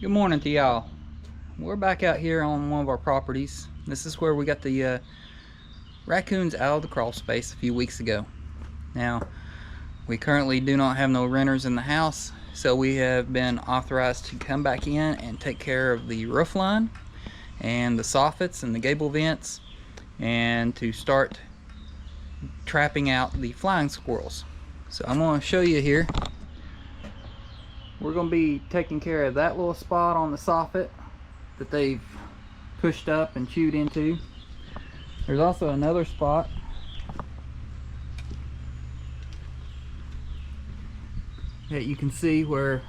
Good morning to y'all. We're back out here on one of our properties. This is where we got the raccoons out of the crawl space a few weeks ago. Now, we currently do not have no renters in the house, so we have been authorized to come back in and take care of the roof line and the soffits and the gable vents, and to start trapping out the flying squirrels. So I'm going to show you here. We're going to be taking care of that little spot on the soffit that they've pushed up and chewed into. There's also another spot that you can see where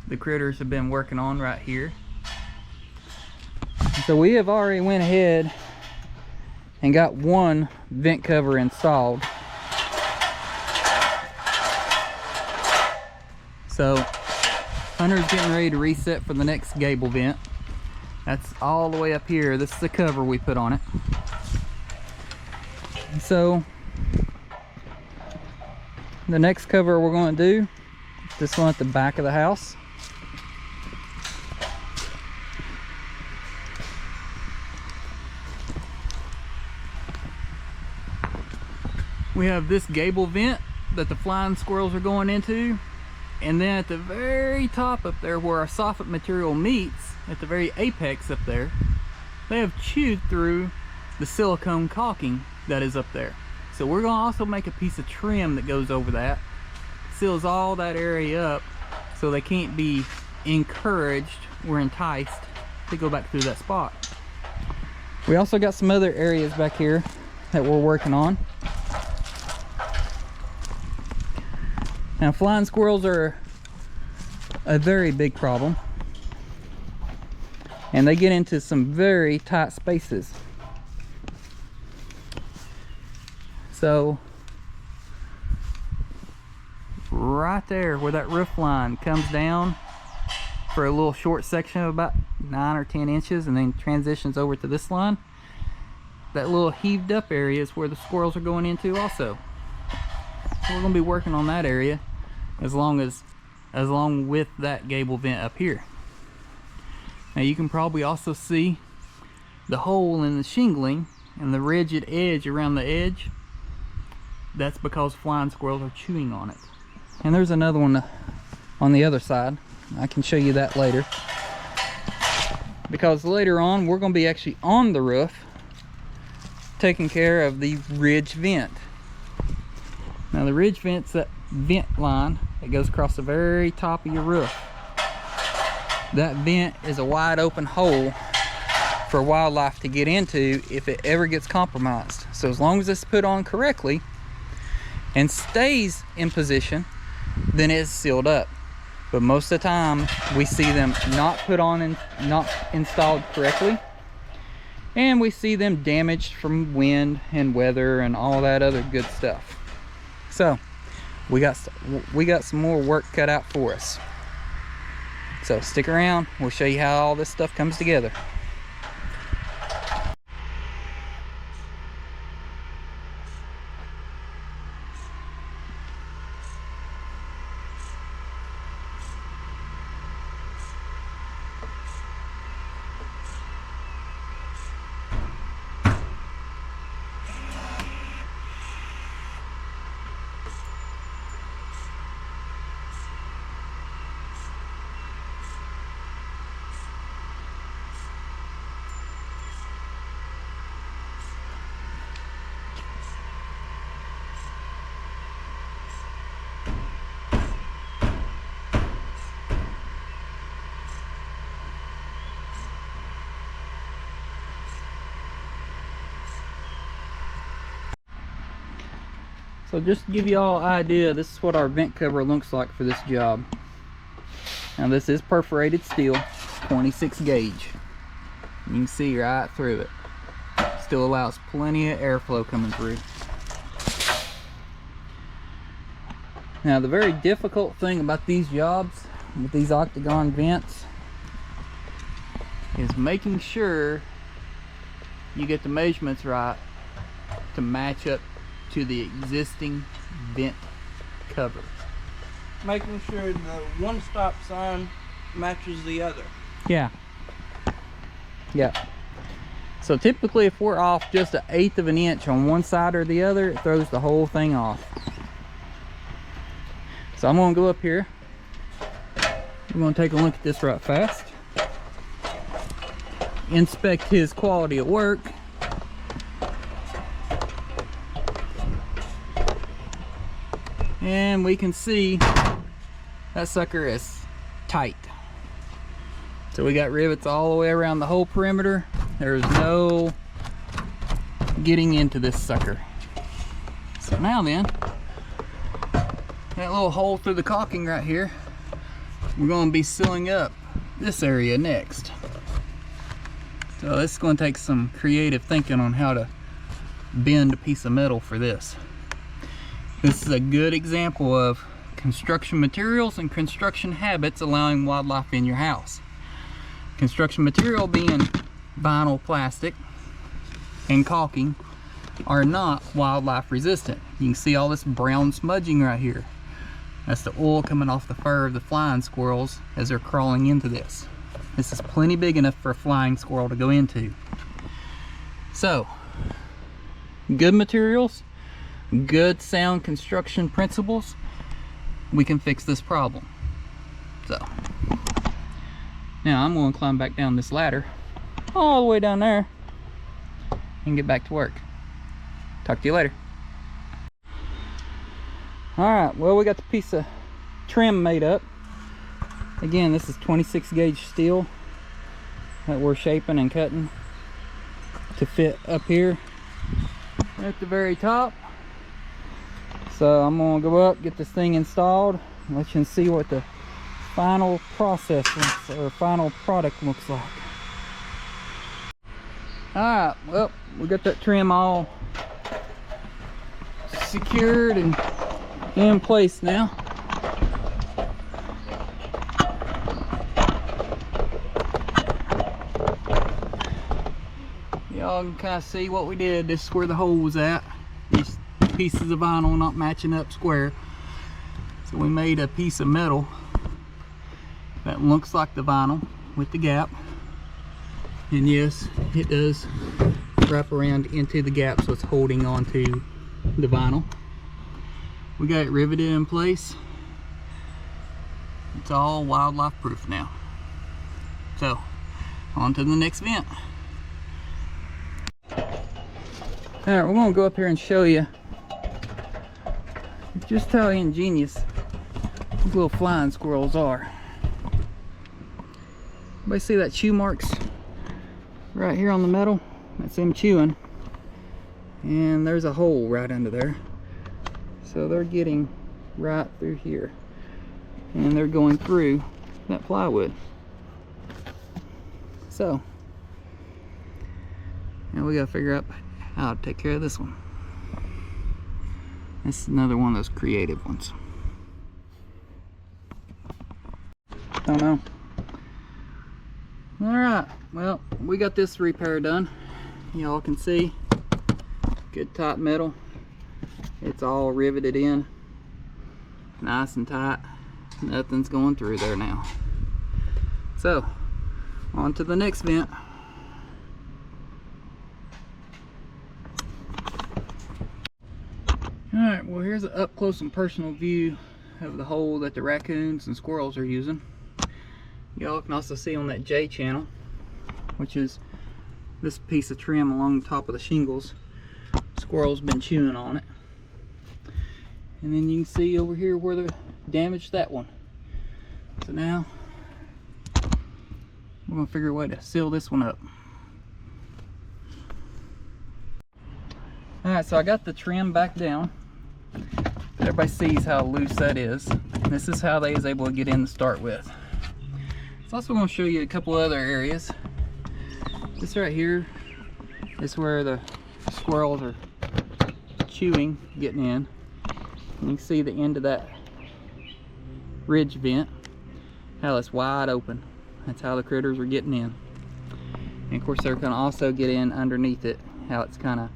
the critters have been working on right here. So we have already went ahead and got one vent cover installed. So Hunter's getting ready to reset for the next gable vent. That's all the way up here. This is the cover we put on it. So the next cover we're going to do is this one at the back of the house. We have this gable vent that the flying squirrels are going into. And then at the very top up there where our soffit material meets, at the very apex up there, they have chewed through the silicone caulking that is up there. So we're going to also make a piece of trim that goes over that, seals all that area up so they can't be encouraged or enticed to go back through that spot. We also got some other areas back here that we're working on. Now, flying squirrels are a very big problem, and they get into some very tight spaces. So right there where that roof line comes down for a little short section of about 9 or 10 inches and then transitions over to this line, that little heaved up area is where the squirrels are going into also. So we're going to be working on that area along with that gable vent up here. Now you can probably also see the hole in the shingling and the rigid edge around the edge. That's because flying squirrels are chewing on it. And there's another one on the other side. I can show you that later, because later on we're going to be actually on the roof taking care of the ridge vent. Now the ridge vent's that vent line that goes across the very top of your roof. That vent is a wide open hole for wildlife to get into if it ever gets compromised. So as long as it's put on correctly and stays in position, then it's sealed up. But most of the time we see them not put on and not installed correctly, and we see them damaged from wind and weather and all that other good stuff. So we got some more work cut out for us. So stick around, we'll show you how all this stuff comes together. So just to give you all an idea, this is what our vent cover looks like for this job. Now this is perforated steel, 26 gauge. You can see right through it. Still allows plenty of airflow coming through. Now the very difficult thing about these jobs with these octagon vents is making sure you get the measurements right to match up to the existing vent cover. Making sure the one stop sign matches the other. Yeah. Yeah. So typically if we're off just 1/8 of an inch on one side or the other, it throws the whole thing off. So I'm gonna go up here. We're gonna take a look at this right fast. Inspect his quality of work. And we can see that sucker is tight. So we got rivets all the way around the whole perimeter. There's no getting into this sucker. So now then, that little hole through the caulking right here, we're going to be sealing up this area next. So this is going to take some creative thinking on how to bend a piece of metal for this. This is a good example of construction materials and construction habits allowing wildlife in your house. Construction material being vinyl, plastic, and caulking are not wildlife resistant. You can see all this brown smudging right here. That's the oil coming off the fur of the flying squirrels as they're crawling into this. This is plenty big enough for a flying squirrel to go into. So, good materials, good sound construction principles, we can fix this problem. So, now I'm going to climb back down this ladder all the way down there and get back to work. Talk to you later. Alright, well, we got the piece of trim made up. Again, this is 26 gauge steel that we're shaping and cutting to fit up here at the very top. So I'm going to go up, get this thing installed, and let you see what the final process looks, or final product looks like. Alright, well, we got that trim all secured and in place now. Y'all can kind of see what we did. This is where the hole was at. These pieces of vinyl not matching up square. So we made a piece of metal that looks like the vinyl with the gap. And yes, it does wrap around into the gap, so it's holding onto the vinyl. We got it riveted in place. It's all wildlife proof now. So, on to the next vent. Alright, we're going to go up here and show you just how ingenious these little flying squirrels are. Everybody see that chew marks right here on the metal? That's them chewing. And there's a hole right under there. So they're getting right through here. And they're going through that plywood. So, now we gotta figure out how to take care of this one. This is another one of those creative ones. Don't know. Alright, well, we got this repair done. Y'all can see, good tight metal. It's all riveted in, nice and tight. Nothing's going through there now. So, on to the next vent. Alright, well, here's an up close and personal view of the hole that the raccoons and squirrels are using. Y'all can also see on that J channel, which is this piece of trim along the top of the shingles. Squirrel's been chewing on it. And then you can see over here where they damaged that one. So now we're gonna figure a way to seal this one up. Alright, so I got the trim back down. Everybody sees how loose that is. This is how they was able to get in to start with. So also going to show you a couple other areas. This right here is where the squirrels are chewing, getting in. And you can see the end of that ridge vent, how it's wide open. That's how the critters are getting in. And of course they're going to also get in underneath it, how it's kind of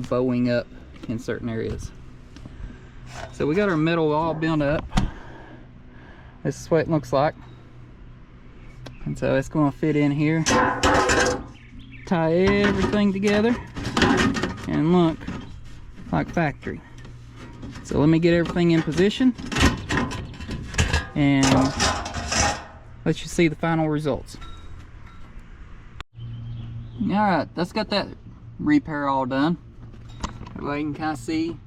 bowing up in certain areas. So we got our metal all built up. This is what it looks like. And so it's going to fit in here, tie everything together, and look like factory. So let me get everything in position and let you see the final results. Alright, that's got that repair all done. Everybody can kind of see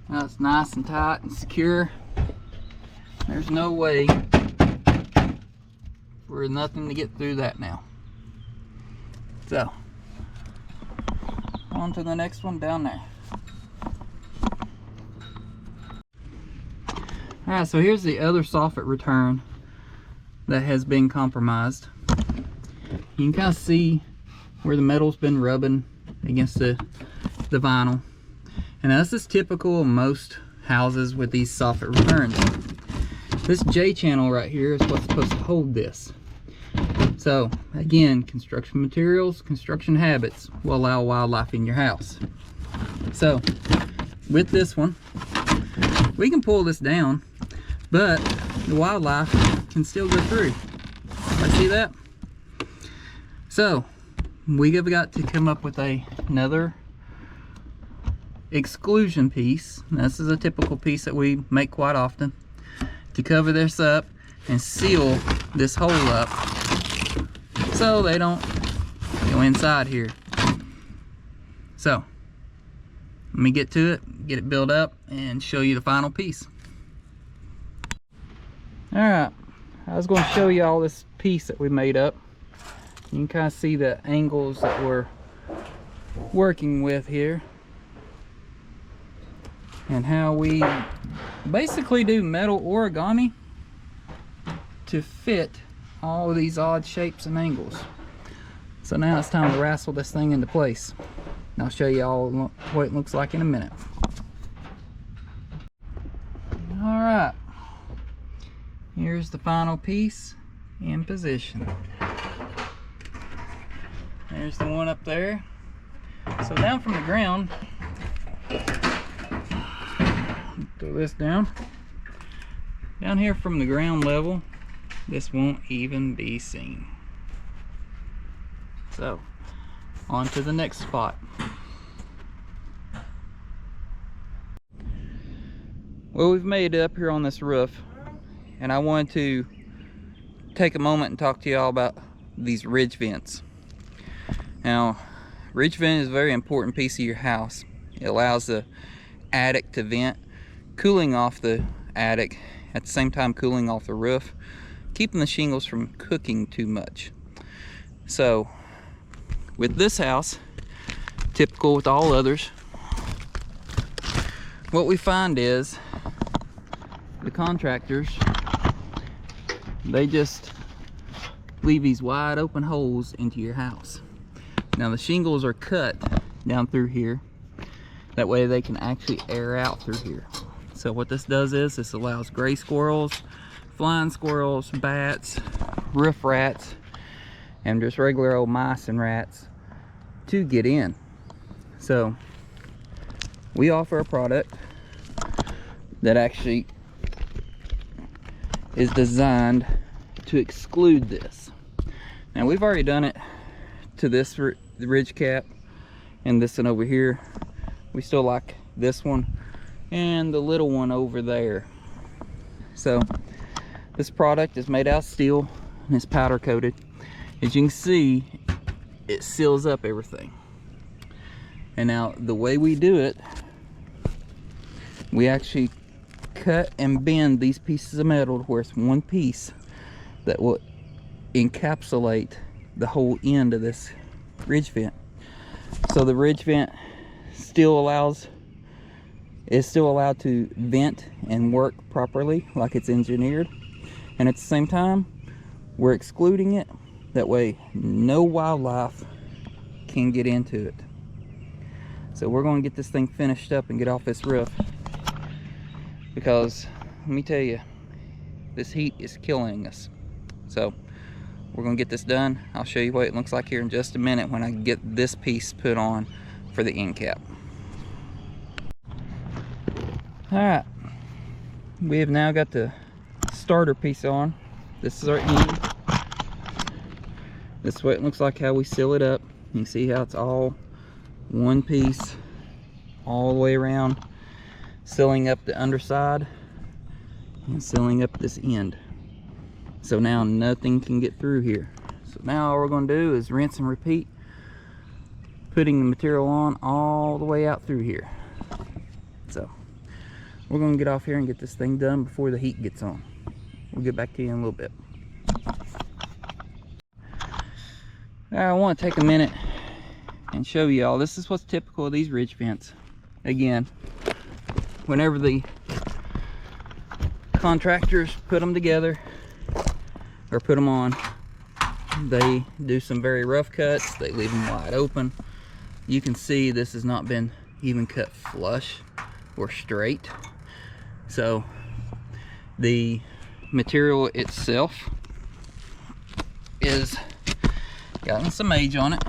how it's nice and tight and secure. There's no way for nothing to get through that now. So, on to the next one down there. Alright, so here's the other soffit return that has been compromised. You can kind of see where the metal's been rubbing against the vinyl. And this is typical of most houses with these soffit returns. This J channel right here is what's supposed to hold this. So again, construction materials, construction habits will allow wildlife in your house. So with this one, we can pull this down, but the wildlife can still go through. See that? So we have got to come up with another exclusion piece. This is a typical piece that we make quite often to cover this up and seal this hole up so they don't go inside here. So let me get to it, get it built up, and show you the final piece. Alright, I was going to show you all this piece that we made up. You can kind of see the angles that we're working with here and how we basically do metal origami to fit all of these odd shapes and angles. So now it's time to wrestle this thing into place. And I'll show you all what it looks like in a minute. Alright, here's the final piece in position. There's the one up there. So down from the ground, throw this down. Down here from the ground level, this won't even be seen. So, on to the next spot. Well, we've made it up here on this roof, and I wanted to take a moment and talk to you all about these ridge vents. Now, ridge vent is a very important piece of your house. It allows the attic to vent, cooling off the attic, at the same time cooling off the roof, keeping the shingles from cooking too much. So, with this house, typical with all others, what we find is the contractors, they just leave these wide open holes into your house. Now the shingles are cut down through here, that way they can actually air out through here. So what this does is this allows gray squirrels, flying squirrels, bats, roof rats, and just regular old mice and rats to get in. So we offer a product that actually is designed to exclude this. Now we've already done it to this ridge cap and this one over here. We still like this one and the little one over there. So this product is made out of steel and it's powder coated. As you can see, it seals up everything. And now the way we do it, we actually cut and bend these pieces of metal to where it's one piece that will encapsulate the whole end of this ridge vent. So the ridge vent is still allowed to vent and work properly like it's engineered, and at the same time we're excluding it, that way no wildlife can get into it. So we're going to get this thing finished up and get off this roof, because let me tell you, this heat is killing us. So we're going to get this done. I'll show you what it looks like here in just a minute when I get this piece put on for the end cap. Alright, we have now got the starter piece on. This is our end. This is what it looks like how we seal it up. You can see how it's all one piece all the way around, sealing up the underside and sealing up this end. So now nothing can get through here. So now all we're going to do is rinse and repeat, putting the material on all the way out through here. So we're going to get off here and get this thing done before the heat gets on. We'll get back to you in a little bit. I want to take a minute and show you all. This is what's typical of these ridge vents. Again, whenever the contractors put them together or put them on, they do some very rough cuts. They leave them wide open. You can see this has not been even cut flush or straight. So the material itself is gotten some age on it.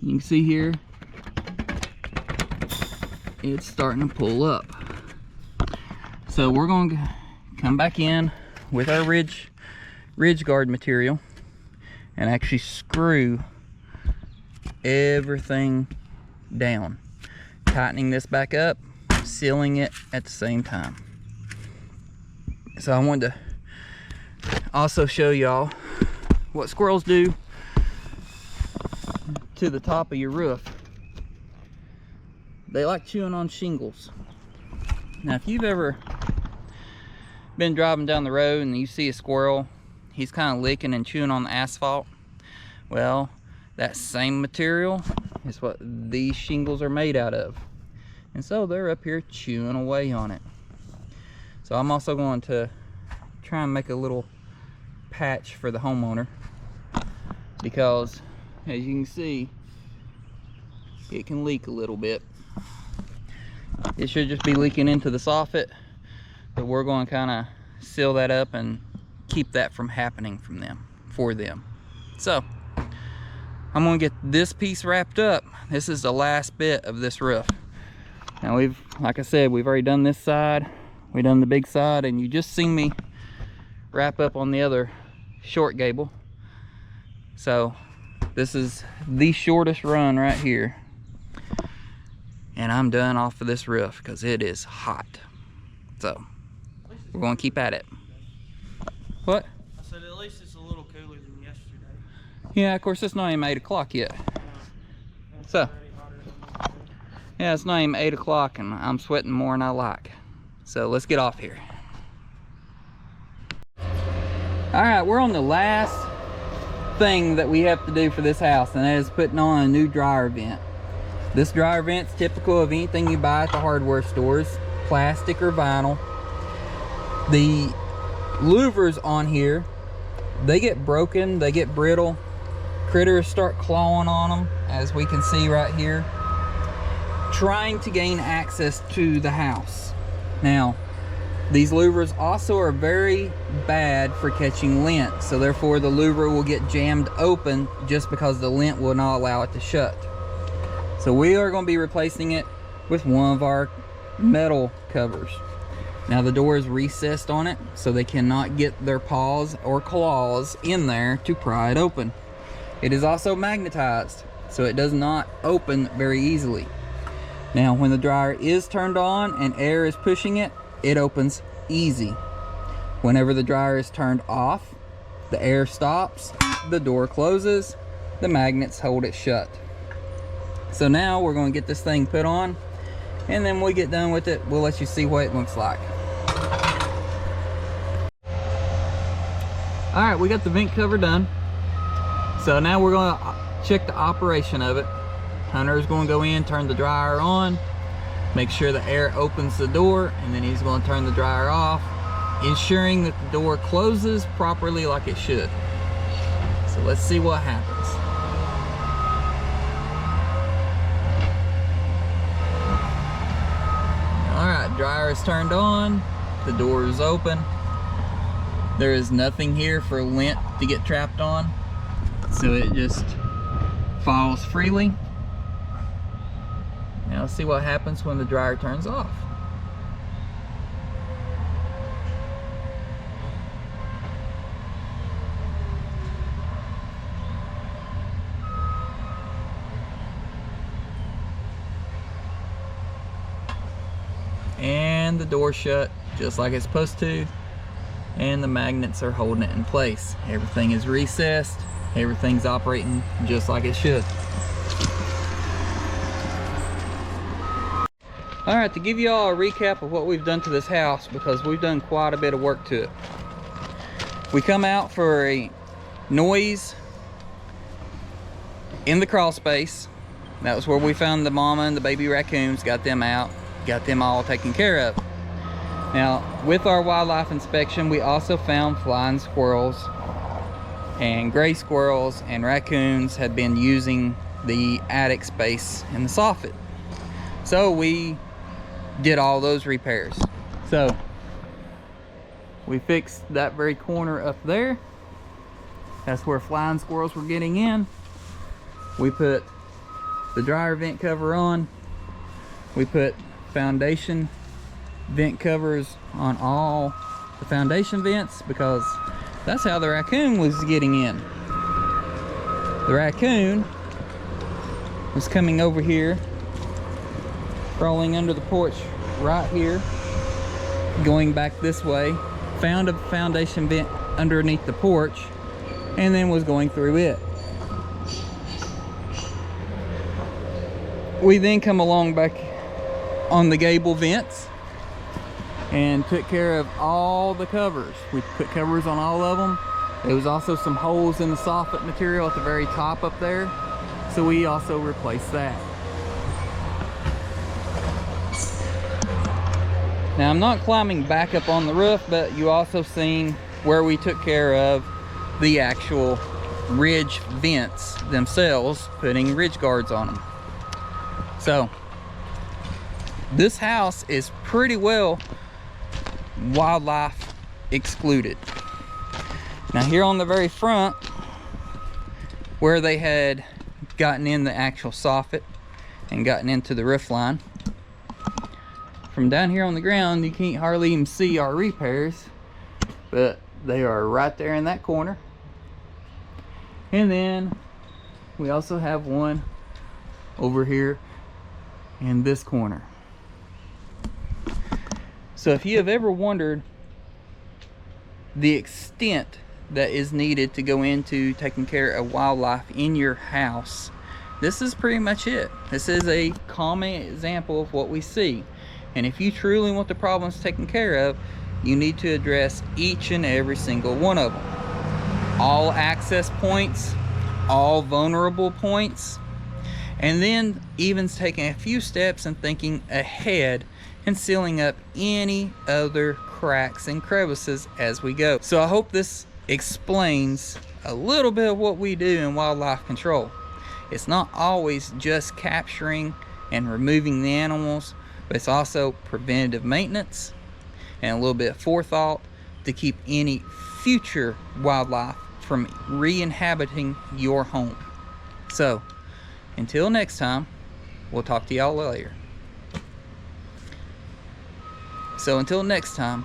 You can see here it's starting to pull up. So we're going to come back in with our ridge guard material and actually screw everything down, tightening this back up, sealing it at the same time. So I wanted to also show y'all what squirrels do to the top of your roof. They like chewing on shingles. Now if you've ever been driving down the road and you see a squirrel, he's kind of licking and chewing on the asphalt. Well, that same material is what these shingles are made out of. And so they're up here chewing away on it. So I'm also going to try and make a little patch for the homeowner, because as you can see, it can leak a little bit. It should just be leaking into the soffit, but we're going to kind of seal that up and keep that from happening for them. So I'm going to get this piece wrapped up. This is the last bit of this roof. Now like I said, we've already done this side, we've done the big side, and you just seen me wrap up on the other short gable. So this is the shortest run right here, and I'm done off of this roof because it is hot. So we're going to keep at it. What? I said at least it's a little cooler than yesterday. Yeah, of course it's not even 8 o'clock yet. So yeah, it's not even 8 o'clock and I'm sweating more than I like. So let's get off here. All right, we're on the last thing that we have to do for this house, and that is putting on a new dryer vent. This dryer vent's typical of anything you buy at the hardware stores, plastic or vinyl. The louvers on here, they get broken, they get brittle. Critters start clawing on them, as we can see right here, trying to gain access to the house. Now, these louvers also are very bad for catching lint, so therefore the louver will get jammed open just because the lint will not allow it to shut. So we are going to be replacing it with one of our metal covers. Now the door is recessed on it, so they cannot get their paws or claws in there to pry it open. It is also magnetized, so it does not open very easily. Now when the dryer is turned on and air is pushing it, it opens easy. Whenever the dryer is turned off, the air stops, the door closes, the magnets hold it shut. So now we're going to get this thing put on, and then when we get done with it, we'll let you see what it looks like. All right, we got the vent cover done. So now we're going to check the operation of it. Hunter's going to go in, turn the dryer on, make sure the air opens the door, and then he's going to turn the dryer off, ensuring that the door closes properly like it should. So let's see what happens. Alright, dryer is turned on, the door is open. There is nothing here for lint to get trapped on, so it just falls freely. Now let's see what happens when the dryer turns off. and the door shut just like it's supposed to, and the magnets are holding it in place. Everything is recessed, everything's operating just like it should. All right, to give you all a recap of what we've done to this house, because we've done quite a bit of work to it. We come out for a noise in the crawl space. That was where we found the mama and the baby raccoons, got them out, got them all taken care of. Now, with our wildlife inspection, we also found flying squirrels and gray squirrels, and raccoons had been using the attic space in the soffit. So we did all those repairs. So we fixed that very corner up there. That's where flying squirrels were getting in. We put the dryer vent cover on. We put foundation vent covers on all the foundation vents, because that's how the raccoon was getting in. The raccoon was coming over here, crawling under the porch right here, going back this way, found a foundation vent underneath the porch, and then was going through it. We then come along back on the gable vents and took care of all the covers. We put covers on all of them. There was also some holes in the soffit material at the very top up there, so we also replaced that. Now, I'm not climbing back up on the roof, but you also seen where we took care of the actual ridge vents themselves, putting ridge guards on them. So this house is pretty well wildlife excluded. Now, here on the very front, where they had gotten in the actual soffit and gotten into the roof line, from down here on the ground, you can't hardly even see our repairs, but they are right there in that corner. And then we also have one over here in this corner. So if you have ever wondered the extent that is needed to go into taking care of wildlife in your house, this is pretty much it. This is a common example of what we see. And if you truly want the problems taken care of, you need to address each and every single one of them. All access points, all vulnerable points, and then even taking a few steps and thinking ahead and sealing up any other cracks and crevices as we go. So I hope this explains a little bit of what we do in wildlife control. It's not always just capturing and removing the animals, but it's also preventative maintenance and a little bit of forethought to keep any future wildlife from re-inhabiting your home. So until next time, we'll talk to y'all later. So until next time,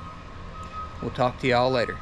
we'll talk to y'all later.